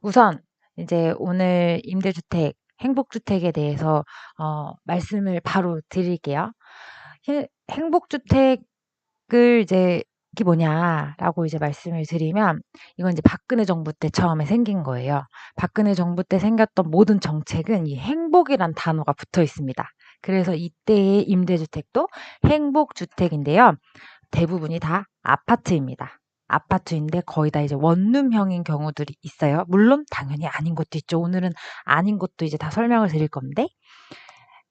우선 이제 오늘 임대주택, 행복주택에 대해서 말씀을 바로 드릴게요. 행복주택을 이제 이게 뭐냐라고 이제 말씀을 드리면 이건 이제 박근혜 정부 때 처음에 생긴 거예요. 박근혜 정부 때 생겼던 모든 정책은 이 행복이란 단어가 붙어 있습니다. 그래서 이때의 임대주택도 행복주택인데요. 대부분이 다 아파트입니다. 아파트인데 거의 다 이제 원룸형인 경우들이 있어요. 물론 당연히 아닌 것도 있죠. 오늘은 아닌 것도 이제 다 설명을 드릴 건데.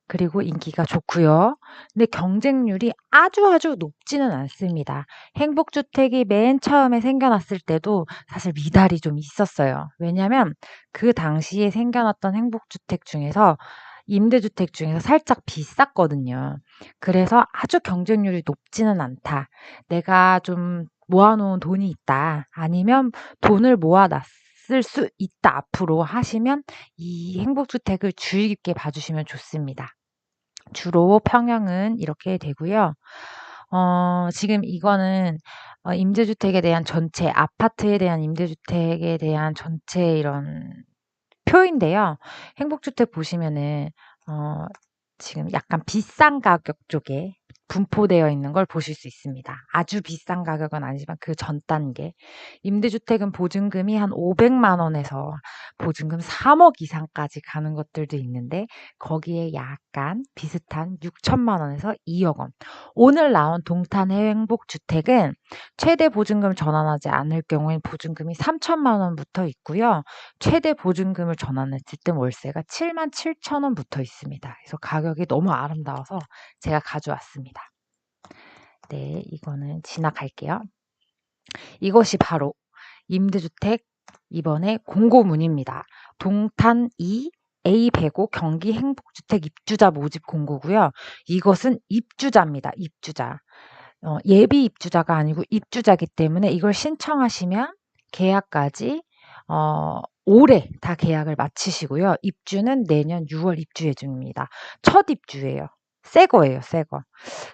그리고 인기가 좋고요. 근데 경쟁률이 아주 높지는 않습니다. 행복주택이 맨 처음에 생겨났을 때도 사실 미달이 좀 있었어요. 왜냐면 그 당시에 생겨났던 행복주택 중에서 임대주택 중에서 살짝 비쌌거든요. 그래서 아주 경쟁률이 높지는 않다. 내가 좀 모아놓은 돈이 있다. 아니면 돈을 모아놨을 수 있다. 앞으로 하시면 이 행복주택을 주의 깊게 봐주시면 좋습니다. 주로 평형은 이렇게 되고요. 지금 이거는 임대주택에 대한 전체, 아파트에 대한 임대주택에 대한 전체 이런 표인데요. 행복주택 보시면은 지금 약간 비싼 가격 쪽에 분포되어 있는 걸 보실 수 있습니다. 아주 비싼 가격은 아니지만 그 전 단계. 임대주택은 보증금이 한 500만 원에서 보증금 3억 이상까지 가는 것들도 있는데 거기에 약간 비슷한 6천만 원에서 2억 원. 오늘 나온 동탄 행복주택은 최대 보증금 전환하지 않을 경우엔 보증금이 3천만 원부터 있고요. 최대 보증금을 전환했을 때 월세가 7만 7천 원 붙어 있습니다. 그래서 가격이 너무 아름다워서 제가 가져왔습니다. 네, 이거는 지나갈게요. 이것이 바로 임대주택 이번에 공고문입니다. 동탄 2 A105 경기 행복주택 입주자 모집 공고고요. 이것은 입주자입니다. 입주자. 예비 입주자가 아니고 입주자이기 때문에 이걸 신청하시면 계약까지 올해 다 계약을 마치시고요. 입주는 내년 6월 입주 예정입니다. 첫 입주예요. 새 거예요, 새 거.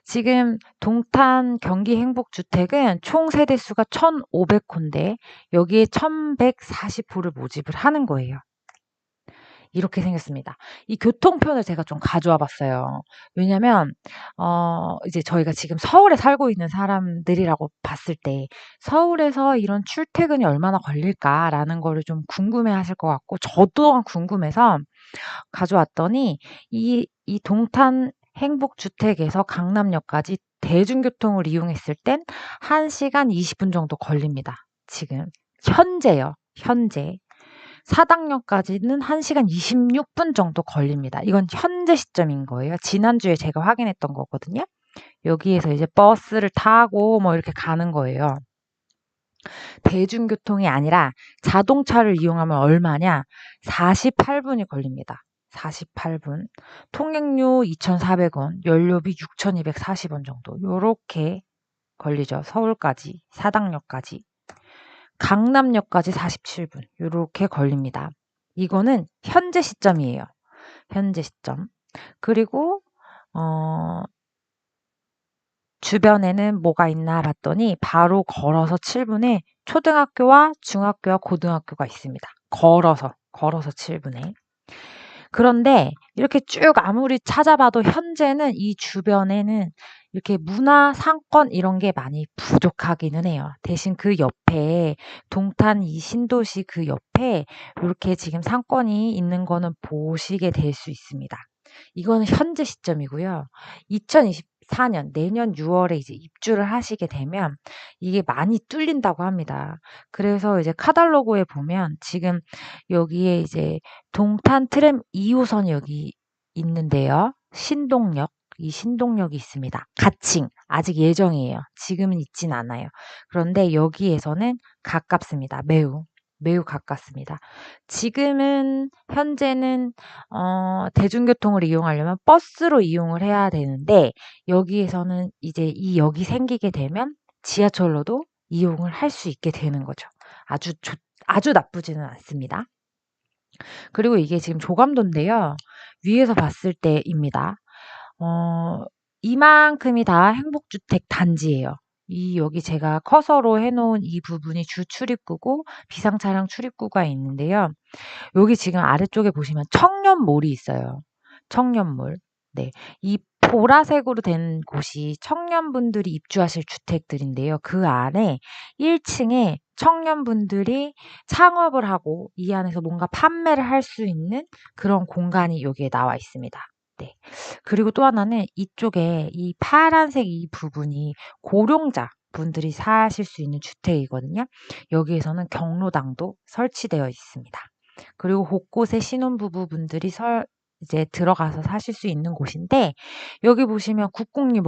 지금 동탄 경기 행복주택은 총 세대수가 1,500호인데 여기에 1,140호를 모집을 하는 거예요. 이렇게 생겼습니다. 이 교통편을 제가 좀 가져와 봤어요. 왜냐면 이제 저희가 지금 서울에 살고 있는 사람들이라고 봤을 때 '서울에서 이런 출퇴근이 얼마나 걸릴까?'라는 거를 좀 궁금해하실 것 같고 저 또한 궁금해서 가져왔더니 이 동탄 행복주택에서 강남역까지 대중교통을 이용했을 땐 1시간 20분 정도 걸립니다. 지금 현재요. 현재. 사당역까지는 1시간 26분 정도 걸립니다. 이건 현재 시점인 거예요. 지난주에 제가 확인했던 거거든요. 여기에서 이제 버스를 타고 뭐 이렇게 가는 거예요. 대중교통이 아니라 자동차를 이용하면 얼마냐? 48분이 걸립니다. 48분. 통행료 2,400원, 연료비 6,240원 정도. 요렇게 걸리죠. 서울까지, 사당역까지. 강남역까지 47분. 요렇게 걸립니다. 이거는 현재 시점이에요. 현재 시점. 그리고 주변에는 뭐가 있나 봤더니 바로 걸어서 7분에 초등학교와 중학교와 고등학교가 있습니다. 걸어서 7분에. 그런데 이렇게 쭉 아무리 찾아봐도 현재는 이 주변에는 이렇게 문화 상권 이런 게 많이 부족하기는 해요. 대신 그 옆에 동탄 이 신도시 그 옆에 이렇게 지금 상권이 있는 거는 보시게 될 수 있습니다. 이거는 현재 시점이고요. 2024년 내년 6월에 이제 입주를 하시게 되면 이게 많이 뚫린다고 합니다. 그래서 이제 카탈로그에 보면 지금 여기에 이제 동탄 트램 2호선역이 있는데요. 신동역, 이 신동역이 있습니다. 가칭, 아직 예정이에요. 지금은 있진 않아요. 그런데 여기에서는 가깝습니다. 매우 가깝습니다. 지금은 현재는 대중교통을 이용하려면 버스로 이용을 해야 되는데 여기에서는 이제 이 역이 생기게 되면 지하철로도 이용을 할 수 있게 되는 거죠. 아주 나쁘지는 않습니다. 그리고 이게 지금 조감도인데요. 위에서 봤을 때입니다. 이만큼이 다 행복주택 단지예요. 여기 제가 커서로 해 놓은 이 부분이 주 출입구고 비상차량 출입구가 있는데요. 여기 지금 아래쪽에 보시면 청년몰이 있어요. 청년몰. 네. 이 보라색으로 된 곳이 청년분들이 입주하실 주택들인데요. 그 안에 1층에 청년분들이 창업을 하고 이 안에서 뭔가 판매를 할 수 있는 그런 공간이 여기에 나와 있습니다. 네. 그리고 또 하나는 이쪽에 이 파란색 이 부분이 고령자 분들이 사실 수 있는 주택이거든요. 여기에서는 경로당도 설치되어 있습니다. 그리고 곳곳에 신혼부부분들이 이제 들어가서 사실 수 있는 곳인데, 여기 보시면 국공립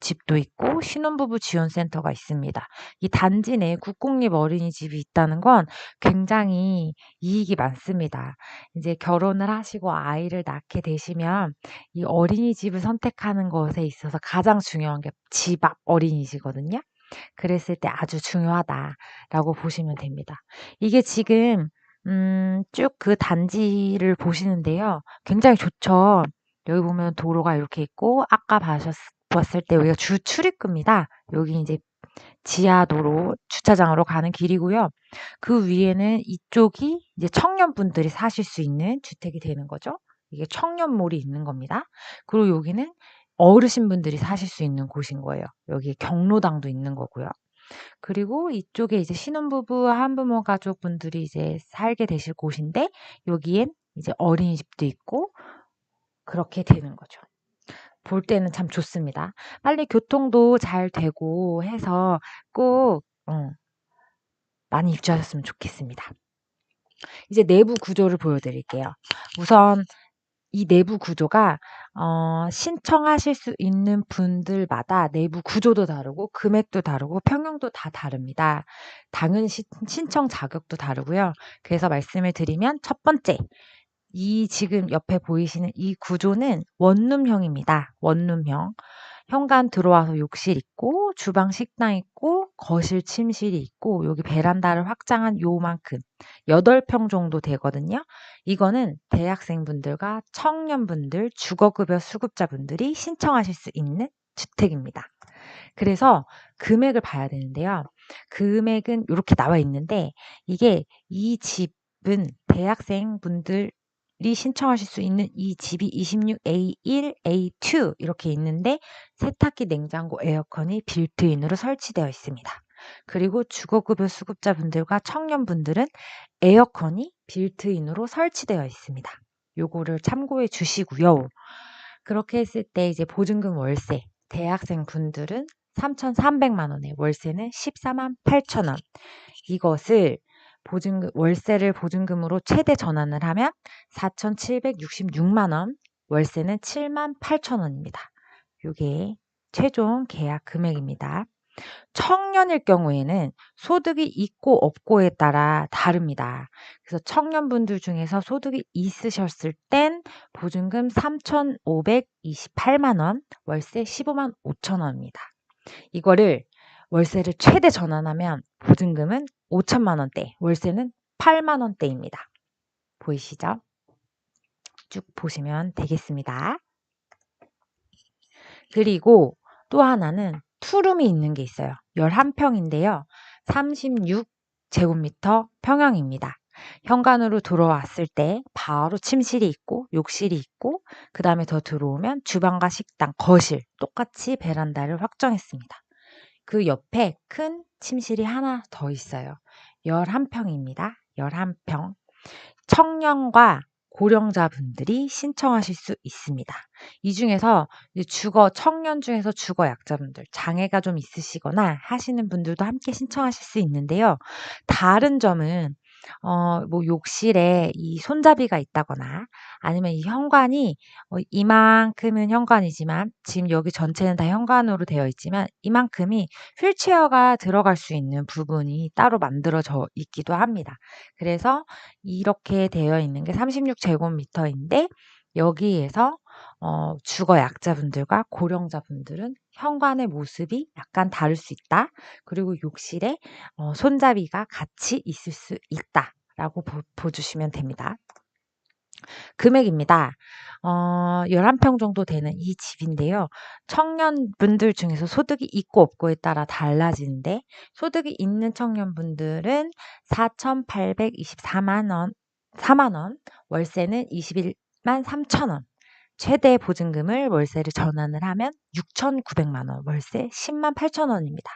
집도 있고 신혼부부 지원센터가 있습니다. 이 단지 내에 국공립 어린이집이 있다는 건 굉장히 이익이 많습니다. 이제 결혼을 하시고 아이를 낳게 되시면 이 어린이집을 선택하는 것에 있어서 가장 중요한 게 집 앞 어린이집이거든요. 그랬을 때 아주 중요하다라고 보시면 됩니다. 이게 지금 쭉 그 단지를 보시는데요. 굉장히 좋죠. 여기 보면 도로가 이렇게 있고 아까 봤을 때 여기가 주 출입구입니다. 여기 이제 지하 도로 주차장으로 가는 길이고요. 그 위에는 이쪽이 이제 청년분들이 사실 수 있는 주택이 되는 거죠. 이게 청년몰이 있는 겁니다. 그리고 여기는 어르신분들이 사실 수 있는 곳인 거예요. 여기 경로당도 있는 거고요. 그리고 이쪽에 이제 신혼부부, 한부모 가족분들이 이제 살게 되실 곳인데 여기엔 이제 어린이집도 있고 그렇게 되는 거죠. 볼 때는 참 좋습니다. 빨리 교통도 잘 되고 해서 꼭 많이 입주하셨으면 좋겠습니다. 이제 내부 구조를 보여드릴게요. 우선 이 내부 구조가 신청하실 수 있는 분들마다 내부 구조도 다르고 금액도 다르고 평형도 다 다릅니다. 당연히 신청 자격도 다르고요. 그래서 말씀을 드리면 첫 번째, 이 지금 옆에 보이시는 이 구조는 원룸형입니다. 원룸형. 현관 들어와서 욕실 있고 주방 식당 있고 거실 침실이 있고 여기 베란다를 확장한 요만큼 8평 정도 되거든요. 이거는 대학생분들과 청년분들, 주거급여 수급자분들이 신청하실 수 있는 주택입니다. 그래서 금액을 봐야 되는데요. 금액은 이렇게 나와 있는데 이게 이 집은 대학생분들이 신청하실 수 있는 이 집이 26A1, A2 이렇게 있는데 세탁기, 냉장고, 에어컨이 빌트인으로 설치되어 있습니다. 그리고 주거급여 수급자분들과 청년분들은 에어컨이 빌트인으로 설치되어 있습니다. 요거를 참고해 주시고요. 그렇게 했을 때 이제 보증금 월세, 대학생 분들은 3,300만 원에 월세는 14만 8천 원. 이것을 월세를 보증금으로 최대 전환을 하면 4,766만 원, 월세는 7만 8천 원입니다. 이게 최종 계약 금액입니다. 청년일 경우에는 소득이 있고 없고에 따라 다릅니다. 그래서 청년분들 중에서 소득이 있으셨을 땐 보증금 3,528만 원, 월세 15만 5천 원입니다. 이거를 월세를 최대 전환하면 보증금은 5천만 원대, 월세는 8만 원대입니다. 보이시죠? 쭉 보시면 되겠습니다. 그리고 또 하나는 투룸이 있는 게 있어요. 11평인데요. 36제곱미터 평형입니다. 현관으로 들어왔을 때 바로 침실이 있고 욕실이 있고 그 다음에 더 들어오면 주방과 식당, 거실 똑같이 베란다를 확정했습니다. 그 옆에 큰 침실이 하나 더 있어요. 11평입니다. 11평. 청년과 고령자분들이 신청하실 수 있습니다. 이 중에서 청년 중에서 주거 약자분들, 장애가 좀 있으시거나 하시는 분들도 함께 신청하실 수 있는데요. 다른 점은 뭐 욕실에 이 손잡이가 있다거나 아니면 이 현관이 이만큼은 현관이지만 지금 여기 전체는 다 현관으로 되어 있지만 이만큼이 휠체어가 들어갈 수 있는 부분이 따로 만들어져 있기도 합니다. 그래서 이렇게 되어 있는 게 36제곱미터인데 여기에서 주거 약자분들과 고령자분들은 현관의 모습이 약간 다를 수 있다. 그리고 욕실에 손잡이가 같이 있을 수 있다라고 보주시면 됩니다. 금액입니다. 11평 정도 되는 이 집인데요. 청년분들 중에서 소득이 있고 없고에 따라 달라지는데 소득이 있는 청년분들은 4,824만 원, 4만 원, 월세는 21만 3천 원. 최대 보증금을 월세를 전환을 하면 6,900만 원, 월세 10만 8천 원입니다.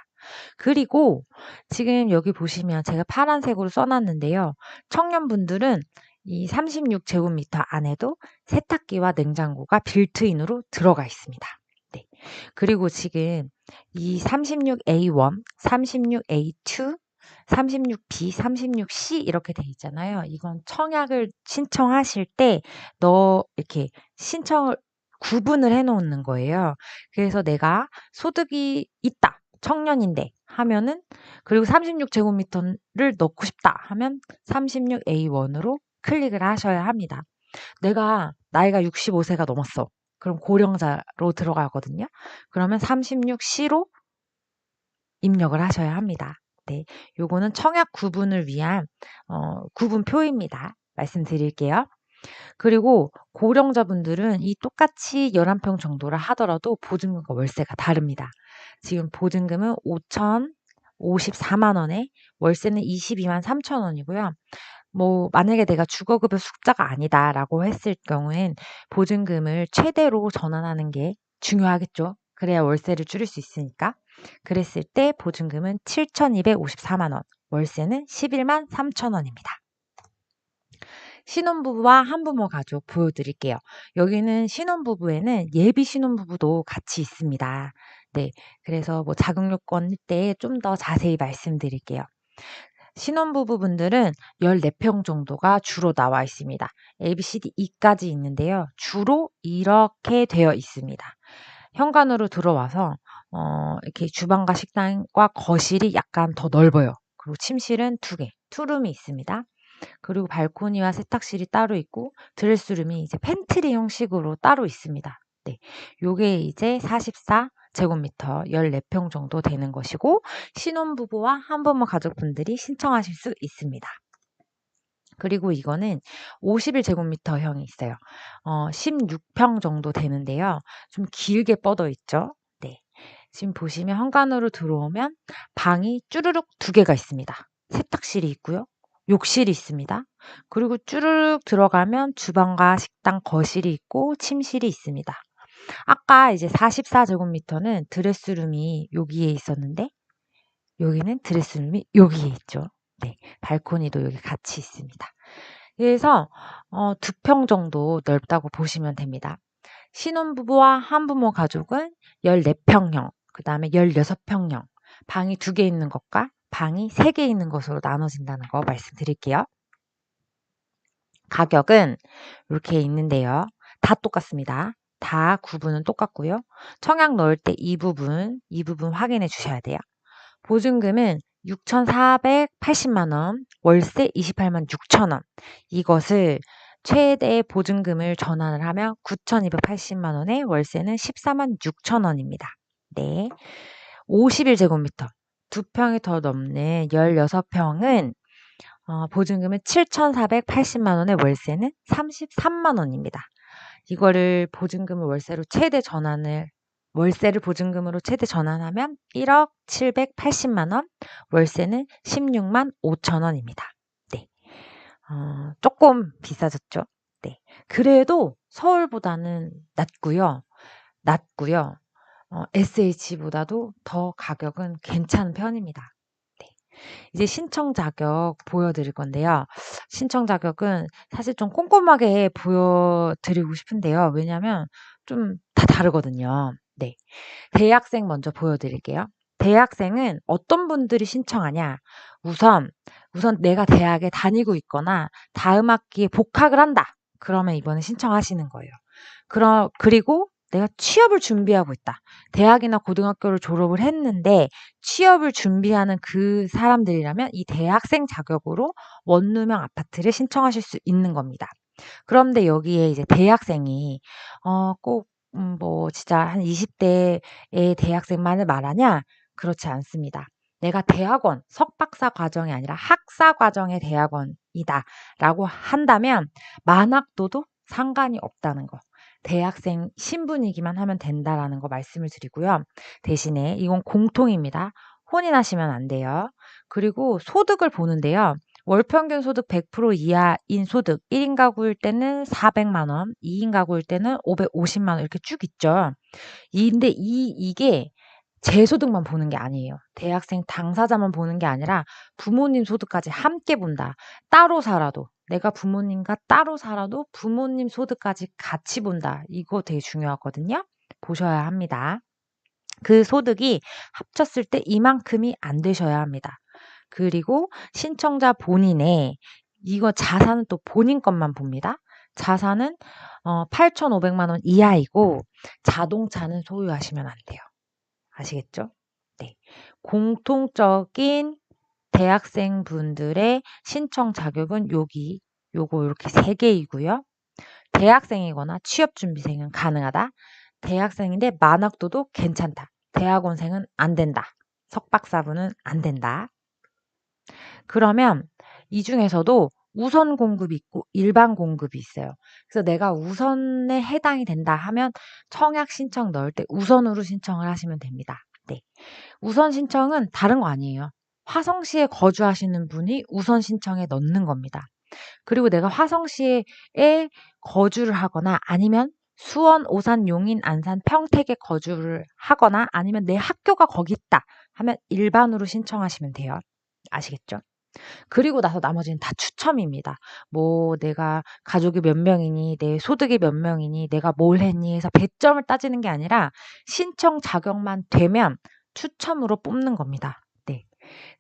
그리고 지금 여기 보시면 제가 파란색으로 써놨는데요. 청년분들은 이 36제곱미터 안에도 세탁기와 냉장고가 빌트인으로 들어가 있습니다. 네. 그리고 지금 이 36A1, 36A2, 36B, 36C 이렇게 돼 있잖아요. 이건 청약을 신청하실 때 이렇게 신청을 구분을 해 놓는 거예요. 그래서 내가 소득이 있다. 청년인데 하면은 그리고 36제곱미터를 넣고 싶다 하면 36A1으로 클릭을 하셔야 합니다. 내가 나이가 65세가 넘었어. 그럼 고령자로 들어가거든요. 그러면 36C로 입력을 하셔야 합니다. 네, 요거는 청약 구분을 위한 구분표입니다. 말씀드릴게요. 그리고 고령자분들은 이 똑같이 11평 정도라 하더라도 보증금과 월세가 다릅니다. 지금 보증금은 5,054만 원에 월세는 22만 3천 원이고요. 뭐 만약에 내가 주거급여 숙자가 아니다라고 했을 경우엔 보증금을 최대로 전환하는 게 중요하겠죠. 그래야 월세를 줄일 수 있으니까. 그랬을 때 보증금은 7,254만 원, 월세는 11만 3천 원입니다. 신혼부부와 한부모 가족 보여드릴게요. 여기는 신혼부부에는 예비 신혼부부도 같이 있습니다. 네, 그래서 뭐 자격 요건 때 좀 더 자세히 말씀드릴게요. 신혼부부분들은 14평 정도가 주로 나와 있습니다. A, B, C, D, E까지 있는데요. 주로 이렇게 되어 있습니다. 현관으로 들어와서 이렇게 주방과 식당과 거실이 약간 더 넓어요. 그리고 침실은 2개, 투룸이 있습니다. 그리고 발코니와 세탁실이 따로 있고 드레스룸이 이제 팬트리 형식으로 따로 있습니다. 네. 요게 이제 44제곱미터 14평 정도 되는 것이고 신혼부부와 한부모 가족분들이 신청하실 수 있습니다. 그리고 이거는 51제곱미터형이 있어요. 16평 정도 되는데요. 좀 길게 뻗어 있죠. 네. 지금 보시면 현관으로 들어오면 방이 쭈루룩 2개가 있습니다. 세탁실이 있고요. 욕실이 있습니다. 그리고 쭈루룩 들어가면 주방과 식당, 거실이 있고 침실이 있습니다. 아까 이제 44제곱미터는 드레스룸이 여기에 있었는데 여기는 드레스룸이 여기에 있죠. 네, 발코니도 여기 같이 있습니다. 그래서 2평 정도 넓다고 보시면 됩니다. 신혼부부와 한부모 가족은 14평형, 그 다음에 16평형, 방이 2개 있는 것과 방이 3개 있는 것으로 나눠진다는 거 말씀드릴게요. 가격은 이렇게 있는데요. 다 똑같습니다. 다 구분은 똑같고요. 청약 넣을 때 이 부분 확인해 주셔야 돼요. 보증금은 6,480만 원, 월세 28만 6천 원. 이것을 최대 보증금을 전환을 하면 9,280만 원에 월세는 14만 6천 원입니다. 네. 51제곱미터, 2평이 더 넘는 16평은 보증금은 7,480만 원에 월세는 33만 원입니다. 이거를 보증금을 월세를 보증금으로 최대 전환하면 1억 780만 원, 월세는 16만 5천 원입니다. 네. 조금 비싸졌죠? 네. 그래도 서울보다는 낮고요. SH보다도 더 가격은 괜찮은 편입니다. 네. 이제 신청 자격 보여드릴 건데요. 신청 자격은 사실 좀 꼼꼼하게 보여드리고 싶은데요. 왜냐면 좀 다 다르거든요. 네. 대학생 먼저 보여드릴게요. 대학생은 어떤 분들이 신청하냐? 우선 내가 대학에 다니고 있거나 다음 학기에 복학을 한다. 그러면 이번에 신청하시는 거예요. 그리고 내가 취업을 준비하고 있다. 대학이나 고등학교를 졸업을 했는데 취업을 준비하는 그 사람들이라면 이 대학생 자격으로 원룸형 아파트를 신청하실 수 있는 겁니다. 그런데 여기에 이제 대학생이 꼭 뭐 진짜 한 20대의 대학생만을 말하냐? 그렇지 않습니다. 내가 대학원, 석박사 과정이 아니라 학사 과정의 대학원이다 라고 한다면 만학도도 상관이 없다는 거. 대학생 신분이기만 하면 된다라는 거 말씀을 드리고요. 대신에 이건 공통입니다. 혼인하시면 안 돼요. 그리고 소득을 보는데요. 월평균 소득 100% 이하인 소득 1인 가구일 때는 400만 원, 2인 가구일 때는 550만 원 이렇게 쭉 있죠. 근데 이게 제 소득만 보는 게 아니에요. 대학생 당사자만 보는 게 아니라 부모님 소득까지 함께 본다. 따로 살아도 내가 부모님과 따로 살아도 부모님 소득까지 같이 본다. 이거 되게 중요하거든요. 보셔야 합니다. 그 소득이 합쳤을 때 이만큼이 안 되셔야 합니다. 그리고 신청자 본인의 이거 자산은 또 본인 것만 봅니다. 자산은 8,500만 원 이하이고 자동차는 소유하시면 안 돼요. 아시겠죠? 네. 공통적인 대학생분들의 신청 자격은 요거 이렇게 3개이고요. 대학생이거나 취업준비생은 가능하다. 대학생인데 만학도도 괜찮다. 대학원생은 안 된다. 석박사부는 안 된다. 그러면 이 중에서도 우선 공급이 있고 일반 공급이 있어요. 그래서 내가 우선에 해당이 된다 하면 청약 신청 넣을 때 우선으로 신청을 하시면 됩니다. 네. 우선 신청은 다른 거 아니에요. 화성시에 거주하시는 분이 우선 신청에 넣는 겁니다. 그리고 내가 화성시에 거주를 하거나 아니면 수원, 오산, 용인, 안산, 평택에 거주를 하거나 아니면 내 학교가 거기 있다 하면 일반으로 신청하시면 돼요. 아시겠죠? 그리고 나서 나머지는 다 추첨입니다. 뭐 내가 가족이 몇 명이니, 내 소득이 몇 명이니, 내가 뭘 했니 해서 배점을 따지는 게 아니라 신청 자격만 되면 추첨으로 뽑는 겁니다. 네.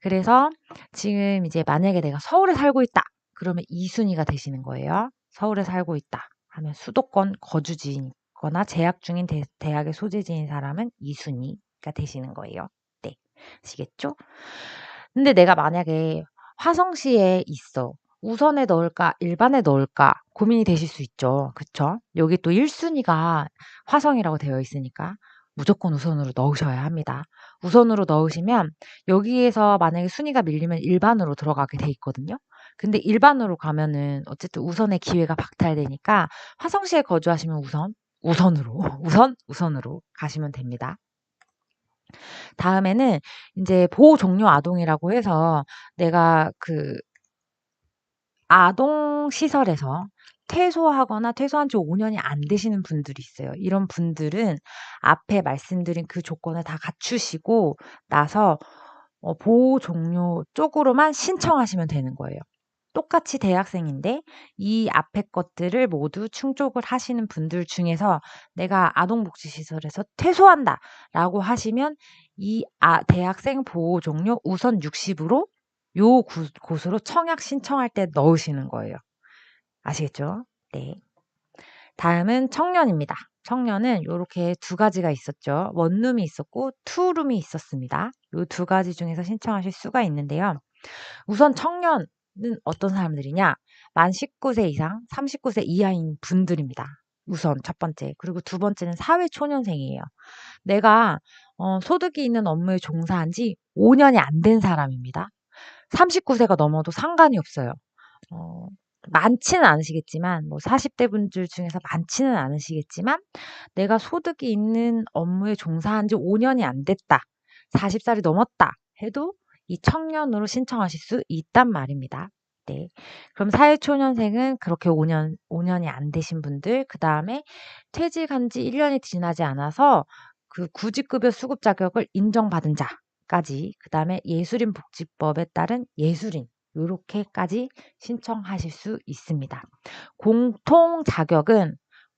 그래서 지금 이제 만약에 내가 서울에 살고 있다. 그러면 2순위가 되시는 거예요. 서울에 살고 있다 하면 수도권 거주지거나 재학 중인 대학의 소재지인 사람은 2순위가 되시는 거예요. 네. 아시겠죠? 근데 내가 만약에 화성시에 있어. 우선에 넣을까, 일반에 넣을까 고민이 되실 수 있죠. 그쵸? 여기 또 1순위가 화성이라고 되어 있으니까 무조건 우선으로 넣으셔야 합니다. 우선으로 넣으시면 여기에서 만약에 순위가 밀리면 일반으로 들어가게 돼 있거든요. 근데 일반으로 가면은 어쨌든 우선의 기회가 박탈되니까 화성시에 거주하시면 우선으로, 우선으로 가시면 됩니다. 다음에는 이제 보호 종료 아동이라고 해서 내가 그 아동 시설에서 퇴소하거나 퇴소한 지 5년이 안 되시는 분들이 있어요. 이런 분들은 앞에 말씀드린 그 조건을 다 갖추시고 나서 보호 종료 쪽으로만 신청하시면 되는 거예요. 똑같이 대학생인데 이 앞에 것들을 모두 충족을 하시는 분들 중에서 내가 아동복지시설에서 퇴소한다 라고 하시면 이 대학생 보호 종료 우선 60으로 요 곳으로 청약 신청할 때 넣으시는 거예요. 아시겠죠? 네. 다음은 청년입니다. 청년은 요렇게 2가지가 있었죠. 원룸이 있었고 투룸이 있었습니다. 요 2가지 중에서 신청하실 수가 있는데요. 우선 청년은 어떤 사람들이냐? 만 19세 이상, 39세 이하인 분들입니다. 우선 첫 번째. 그리고 두 번째는 사회초년생이에요. 내가 소득이 있는 업무에 종사한 지 5년이 안 된 사람입니다. 39세가 넘어도 상관이 없어요. 많지는 않으시겠지만, 뭐 40대 분들 중에서 많지는 않으시겠지만, 내가 소득이 있는 업무에 종사한 지 5년이 안 됐다. 40살이 넘었다. 해도 이 청년으로 신청하실 수 있단 말입니다. 네. 그럼 사회초년생은 그렇게 5년이 안 되신 분들, 그 다음에 퇴직한 지 1년이 지나지 않아서 그 구직급여 수급 자격을 인정받은 자까지, 그 다음에 예술인복지법에 따른 예술인, 요렇게까지 신청하실 수 있습니다. 공통 자격은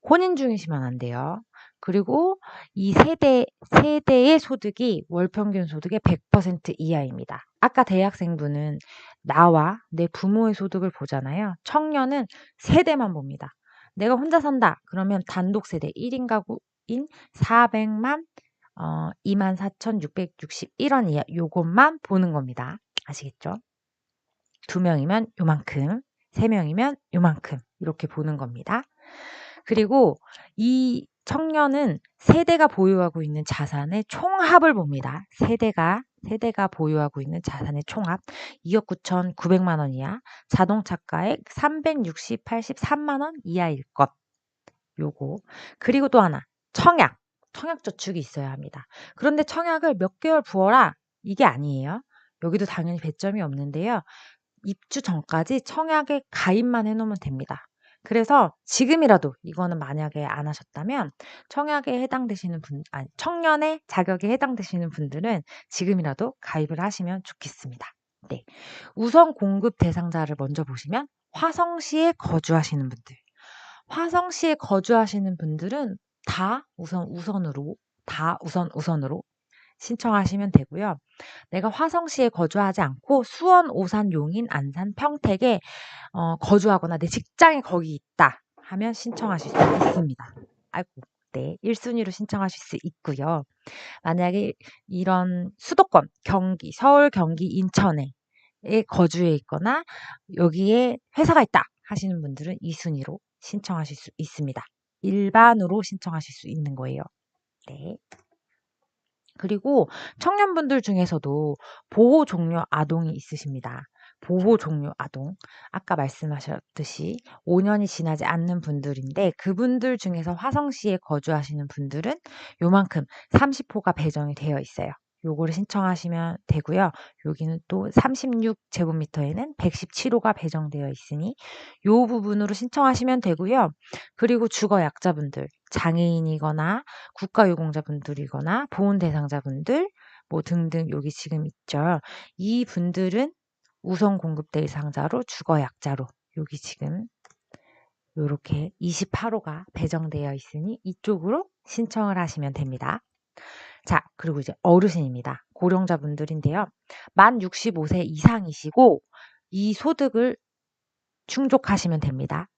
혼인 중이시면 안 돼요. 그리고 이 세대의 소득이 월평균 소득의 100% 이하입니다. 아까 대학생분은 나와 내 부모의 소득을 보잖아요. 청년은 세대만 봅니다. 내가 혼자 산다. 그러면 단독 세대 1인 가구인 400만 24,661원 이하 요것만 보는 겁니다. 아시겠죠? 2명이면 요만큼, 3명이면 요만큼 이렇게 보는 겁니다. 그리고 이 청년은 세대가 보유하고 있는 자산의 총합을 봅니다. 세대가 세대가 보유하고 있는 자산의 총합 2억 9,900만 원 이하, 자동차가액 360,83만 원 이하일 것. 요거. 그리고 또 하나, 청약. 청약저축이 있어야 합니다. 그런데 청약을 몇 개월 부어라. 이게 아니에요. 여기도 당연히 배점이 없는데요. 입주 전까지 청약에 가입만 해놓으면 됩니다. 그래서 지금이라도 이거는 만약에 안 하셨다면 청약에 해당되시는 아니, 청년의 자격에 해당되시는 분들은 지금이라도 가입을 하시면 좋겠습니다. 네. 우선 공급 대상자를 먼저 보시면 화성시에 거주하시는 분들. 화성시에 거주하시는 분들은 다 우선으로 신청하시면 되고요. 내가 화성시에 거주하지 않고 수원, 오산, 용인, 안산, 평택에 거주하거나 내 직장이 거기 있다 하면 신청하실 수 있습니다. 아이고, 네, 1순위로 신청하실 수 있고요. 만약에 이런 수도권, 경기, 서울, 경기, 인천에 거주해 있거나 여기에 회사가 있다 하시는 분들은 2순위로 신청하실 수 있습니다. 일반으로 신청하실 수 있는 거예요. 네. 그리고 청년분들 중에서도 보호 종료 아동이 있으십니다. 보호 종료 아동. 아까 말씀하셨듯이 5년이 지나지 않는 분들인데 그분들 중에서 화성시에 거주하시는 분들은 요만큼 30호가 배정이 되어 있어요. 요거를 신청하시면 되고요. 여기는 또 36제곱미터에는 117호가 배정되어 있으니 요 부분으로 신청하시면 되고요. 그리고 주거 약자분들, 장애인이거나 국가유공자분들이거나 보훈 대상자분들 뭐 등등 여기 지금 있죠. 이 분들은 우선 공급 대상자로 주거 약자로 여기 지금 요렇게 28호가 배정되어 있으니 이쪽으로 신청을 하시면 됩니다. 자, 그리고 이제 어르신입니다. 고령자분들인데요. 만 65세 이상이시고 이 소득을 충족하시면 됩니다.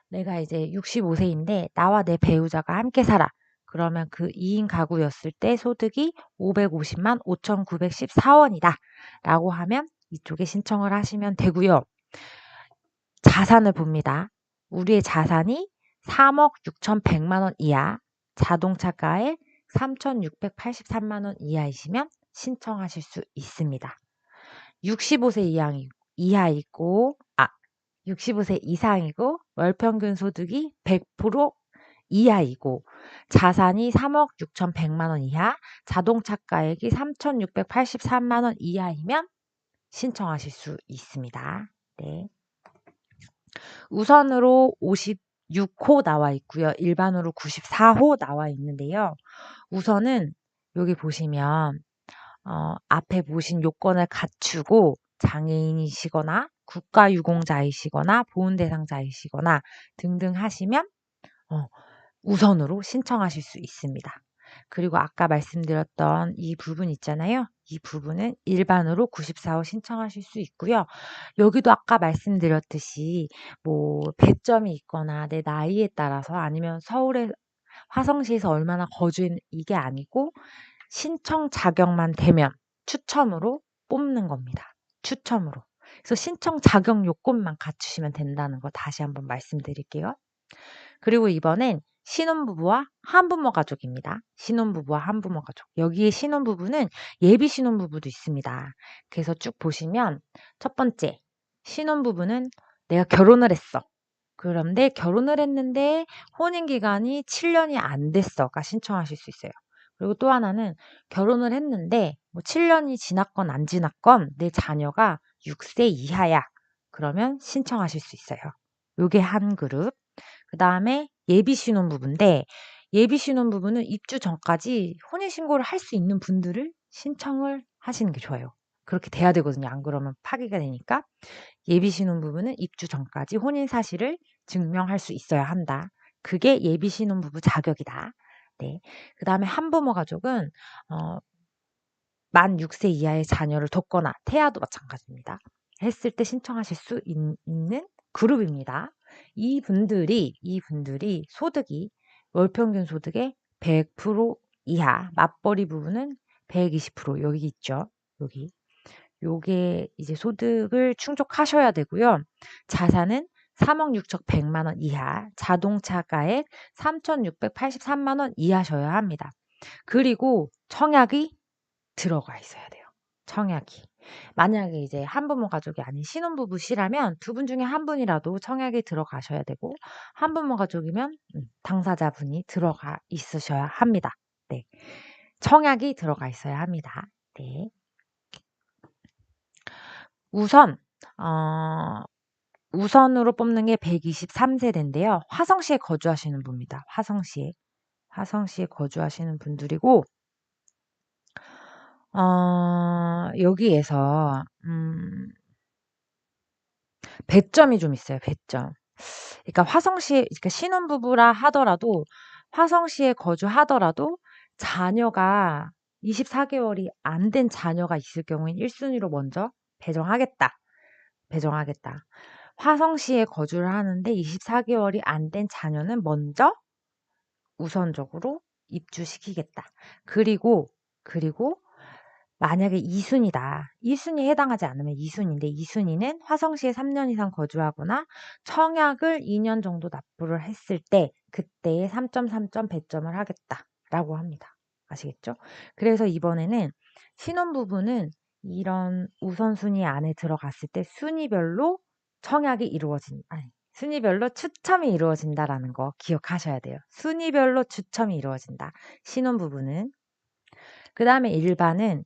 내가 이제 65세인데 나와 내 배우자가 함께 살아. 그러면 그 2인 가구였을 때 소득이 550만 5,914원이다. 라고 하면 이쪽에 신청을 하시면 되고요. 자산을 봅니다. 우리의 자산이 3억 6,100만 원 이하, 자동차가에 3,683만 원 이하이시면 신청하실 수 있습니다. 65세 이하이고, 65세 이상이고, 월평균 소득이 100% 이하이고, 자산이 3억 6,100만 원 이하, 자동차 가액이 3,683만 원 이하이면 신청하실 수 있습니다. 네. 우선으로 56호 나와 있고요. 일반으로 94호 나와 있는데요. 우선은 여기 보시면 앞에 보신 요건을 갖추고 장애인이시거나 국가유공자이시거나 보훈대상자이시거나 등등 하시면 우선으로 신청하실 수 있습니다. 그리고 아까 말씀드렸던 이 부분 있잖아요. 이 부분은 일반으로 94호 신청하실 수 있고요. 여기도 아까 말씀드렸듯이 뭐 배점이 있거나 내 나이에 따라서 아니면 서울에 화성시에서 얼마나 거주인 이게 아니고 신청 자격만 되면 추첨으로 뽑는 겁니다. 추첨으로. 그래서 신청 자격 요건만 갖추시면 된다는 거 다시 한번 말씀드릴게요. 그리고 이번엔 신혼부부와 한부모 가족입니다. 신혼부부와 한부모 가족. 여기에 신혼부부는 예비 신혼부부도 있습니다. 그래서 쭉 보시면 첫 번째, 신혼부부는 내가 결혼을 했어. 그런데 결혼을 했는데 혼인기간이 7년이 안 됐어가 신청하실 수 있어요. 그리고 또 하나는 결혼을 했는데 뭐 7년이 지났건 안 지났건 내 자녀가 6세 이하야. 그러면 신청하실 수 있어요. 요게 한 그룹. 그 다음에 예비 신혼부부인데 예비 신혼부부는 입주 전까지 혼인신고를 할 수 있는 분들을 신청을 하시는 게 좋아요. 그렇게 돼야 되거든요. 안 그러면 파기가 되니까. 예비 신혼부부는 입주 전까지 혼인 사실을 증명할 수 있어야 한다. 그게 예비 신혼부부 자격이다. 네. 그 다음에 한부모 가족은 만 6세 이하의 자녀를 뒀거나 태아도 마찬가지입니다. 했을 때 신청하실 수 있는 그룹입니다. 이분들이 소득이 월평균 소득의 100% 이하, 맞벌이 부분은 120% 여기 있죠. 여기. 요게 이제 소득을 충족하셔야 되고요. 자산은 3억 6,100만 원 이하, 자동차가액 3,683만 원 이하셔야 합니다. 그리고 청약이 들어가 있어야 돼요. 청약이. 만약에 이제 한부모 가족이 아닌 신혼부부시라면 두 분 중에 한 분이라도 청약이 들어가셔야 되고, 한부모 가족이면 당사자분이 들어가 있으셔야 합니다. 네. 청약이 들어가 있어야 합니다. 네. 우선 우선으로 뽑는 게 123세대인데요. 화성시에 거주하시는 분입니다. 화성시에 거주하시는 분들이고, 여기에서 배점이 좀 있어요. 배점. 그러니까 그러니까 신혼부부라 하더라도, 화성시에 거주하더라도 자녀가 24개월이 안 된 자녀가 있을 경우엔 1순위로 먼저 배정하겠다. 화성시에 거주를 하는데 24개월이 안 된 자녀는 먼저 우선적으로 입주시키겠다. 그리고 만약에 2순위다. 1순위에 해당하지 않으면 2순위인데, 2순위는 화성시에 3년 이상 거주하거나 청약을 2년 정도 납부를 했을 때 그때의 3.3점 배점을 하겠다라고 합니다. 아시겠죠? 그래서 이번에는 신혼부부는 이런 우선순위 안에 들어갔을 때 순위별로 순위별로 추첨이 이루어진다라는 거 기억하셔야 돼요. 순위별로 추첨이 이루어진다. 신혼부부는. 그 다음에 일반은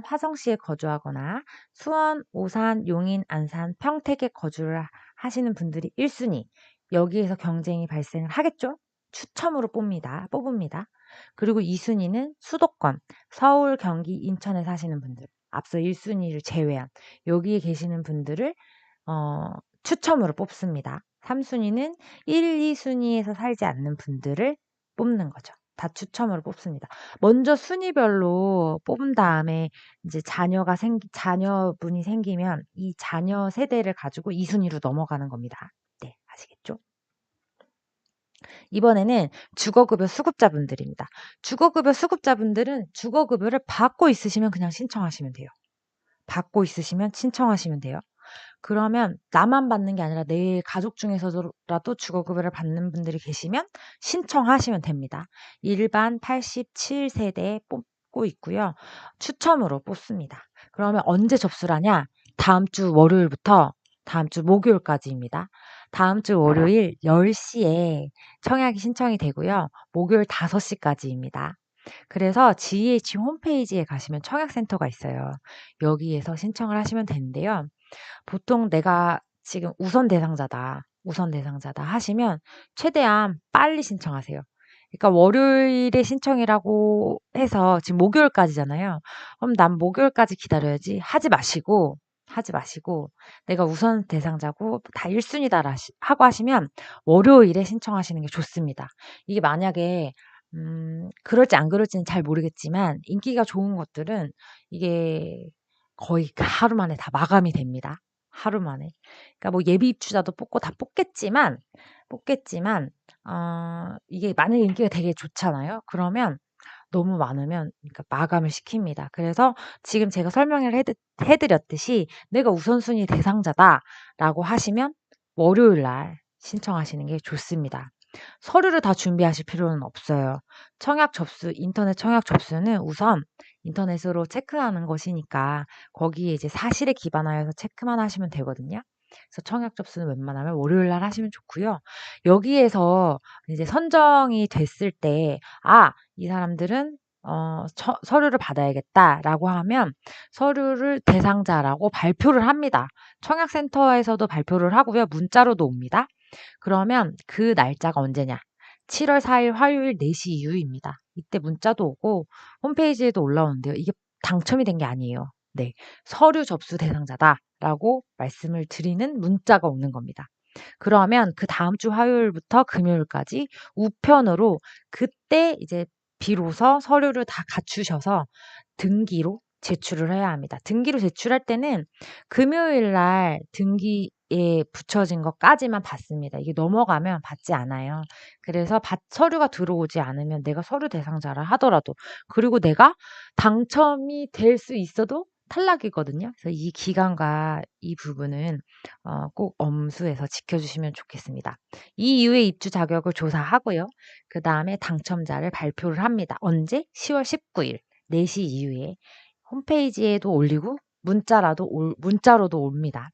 화성시에 거주하거나 수원, 오산, 용인, 안산, 평택에 거주를 하시는 분들이 1순위. 여기에서 경쟁이 발생을 하겠죠? 추첨으로 뽑습니다. 그리고 2순위는 수도권, 서울, 경기, 인천에 사시는 분들. 앞서 1순위를 제외한 여기에 계시는 분들을 추첨으로 뽑습니다. 3순위는 1, 2순위에서 살지 않는 분들을 뽑는 거죠. 다 추첨으로 뽑습니다. 먼저 순위별로 뽑은 다음에 이제 자녀분이 생기면 이 자녀 세대를 가지고 2순위로 넘어가는 겁니다. 네, 아시겠죠? 이번에는 주거급여 수급자분들입니다. 주거급여 수급자분들은 주거급여를 받고 있으시면 그냥 신청하시면 돼요. 그러면 나만 받는 게 아니라 내 가족 중에서라도 주거급여를 받는 분들이 계시면 신청하시면 됩니다. 일반 87세대에 뽑고 있고요. 추첨으로 뽑습니다. 그러면 언제 접수를 하냐? 다음 주 목요일까지입니다. 다음 주 월요일 10시에 청약이 신청이 되고요. 목요일 5시까지입니다. 그래서 GH 홈페이지에 가시면 청약센터가 있어요. 여기에서 신청을 하시면 되는데요. 보통 내가 지금 우선 대상자다 하시면 최대한 빨리 신청하세요. 그러니까 월요일에 신청이라고 해서 지금 목요일까지잖아요. 그럼 난 목요일까지 기다려야지 하지 마시고 내가 우선 대상자고 다 1순위다 하고 하시면 월요일에 신청하시는 게 좋습니다. 이게 만약에 그럴지 안 그럴지는 잘 모르겠지만 인기가 좋은 것들은 이게 거의 하루 만에 다 마감이 됩니다. 하루 만에. 그러니까 뭐 예비 입주자도 뽑고 다 뽑겠지만 이게 만약에 인기가 되게 좋잖아요. 그러면 너무 많으면 그러니까 마감을 시킵니다. 그래서 지금 제가 설명을 해드렸듯이 내가 우선순위 대상자다라고 하시면 월요일 날 신청하시는 게 좋습니다. 서류를 다 준비하실 필요는 없어요. 인터넷 청약 접수는 우선 인터넷으로 체크하는 것이니까 거기에 이제 사실에 기반하여서 체크만 하시면 되거든요. 그래서 청약 접수는 웬만하면 월요일 날 하시면 좋고요. 여기에서 이제 선정이 됐을 때, 이 사람들은 서류를 받아야겠다라고 하면 서류를 대상자라고 발표를 합니다. 청약센터에서도 발표를 하고요. 문자로도 옵니다. 그러면 그 날짜가 언제냐? 7월 4일 화요일 4시 이후입니다. 이때 문자도 오고 홈페이지에도 올라오는데요. 이게 당첨이 된 게 아니에요. 네. 서류 접수 대상자다라고 말씀을 드리는 문자가 오는 겁니다. 그러면 그 다음 주 화요일부터 금요일까지 우편으로 그때 이제 비로소 서류를 다 갖추셔서 등기로 제출을 해야 합니다. 등기로 제출할 때는 금요일 날 등기에 붙여진 것까지만 받습니다. 이게 넘어가면 받지 않아요. 그래서 서류가 들어오지 않으면 내가 서류 대상자라 하더라도 그리고 내가 당첨이 될 수 있어도 탈락이거든요. 그래서 이 기간과 이 부분은 꼭 엄수해서 지켜주시면 좋겠습니다. 이 이후에 입주 자격을 조사하고요. 그 다음에 당첨자를 발표를 합니다. 언제? 10월 19일 4시 이후에 홈페이지에도 올리고 문자로도 옵니다.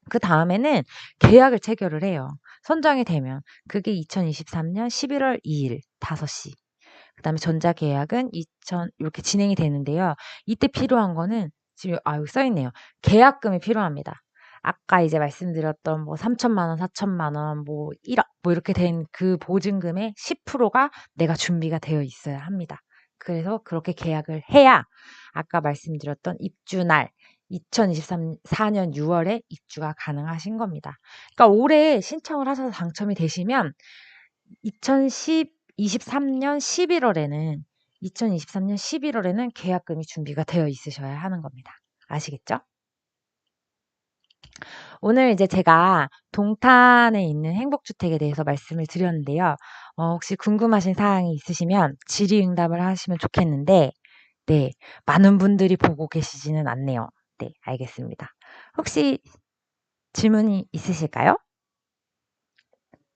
그다음에는 계약을 체결을 해요. 선정이 되면. 그게 2023년 11월 2일 5시. 그다음에 전자계약은 이렇게 진행이 되는데요. 이때 필요한 거는 지금 여기 써 있네요. 계약금이 필요합니다. 아까 이제 말씀드렸던 뭐 3천만 원, 4천만 원, 뭐 1억 뭐 이렇게 된 그 보증금의 10%가 내가 준비가 되어 있어야 합니다. 그래서 그렇게 계약을 해야 아까 말씀드렸던 입주날 2024년 6월에 입주가 가능하신 겁니다. 그러니까 올해 신청을 하셔서 당첨이 되시면 2023년 11월에는 2023년 11월에는 계약금이 준비가 되어 있으셔야 하는 겁니다. 아시겠죠? 오늘 이제 제가 동탄에 있는 행복주택에 대해서 말씀을 드렸는데요. 혹시 궁금하신 사항이 있으시면 질의응답을 하시면 좋겠는데, 네, 많은 분들이 보고 계시지는 않네요. 네, 알겠습니다. 혹시 질문이 있으실까요?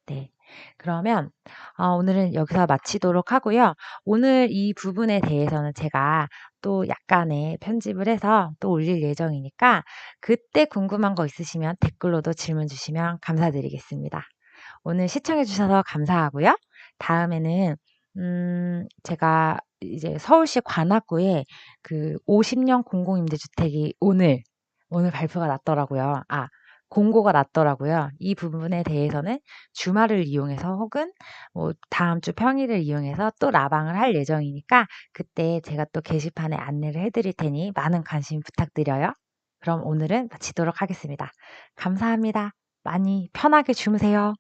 네. 그러면 오늘은 여기서 마치도록 하고요. 오늘 이 부분에 대해서는 제가 또 약간의 편집을 해서 또 올릴 예정이니까 그때 궁금한 거 있으시면 댓글로도 질문 주시면 감사드리겠습니다. 오늘 시청해 주셔서 감사하고요. 다음에는 제가 이제 서울시 관악구에 그 50년 공공임대주택이 오늘 발표가 났더라고요. 공고가 났더라고요. 이 부분에 대해서는 주말을 이용해서 혹은 뭐 다음 주 평일을 이용해서 또 라방을 할 예정이니까 그때 제가 또 게시판에 안내를 해드릴 테니 많은 관심 부탁드려요. 그럼 오늘은 마치도록 하겠습니다. 감사합니다. 많이 편하게 주무세요.